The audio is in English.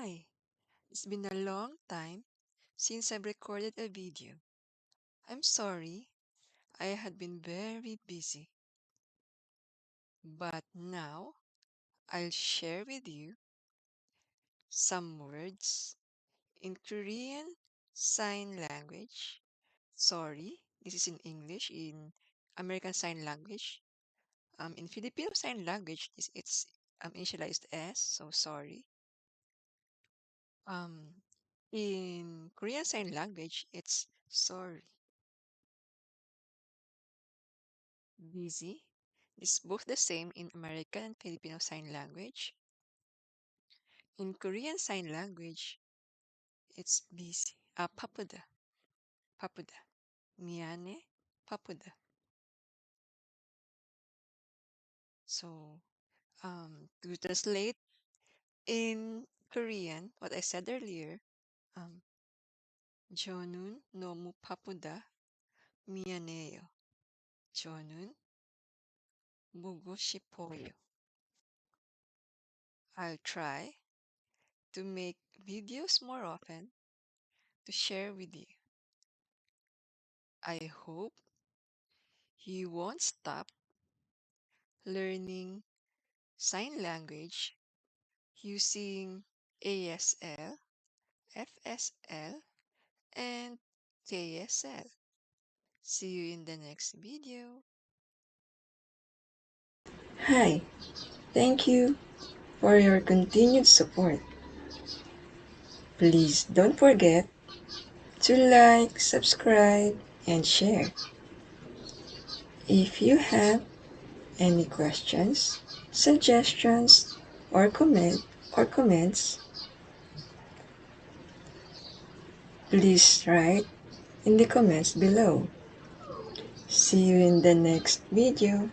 Hi, it's been a long time since I've recorded a video. I'm sorry, I had been very busy. But now I'll share with you some words in Korean Sign Language. Sorry, this is in English, in American Sign Language. In Filipino Sign Language, it's initialized as, so sorry. Um, in Korean Sign Language, it's sorry. Busy is both the same in American and Filipino Sign Language. In Korean Sign Language, it's busy. Papuda. Papuda. Miane. Papuda. So, to translate in Korean, what I said earlier, um, 저는 너무 바쁘다. 미안해요. 저는 보고 싶어요. I'll try to make videos more often to share with you. I hope you won't stop learning sign language using ASL, FSL, and KSL. See you in the next video. Hi, thank you for your continued support. Please don't forget to like, subscribe, and share. If you have any questions, suggestions, or comments, please write in the comments below. See you in the next video.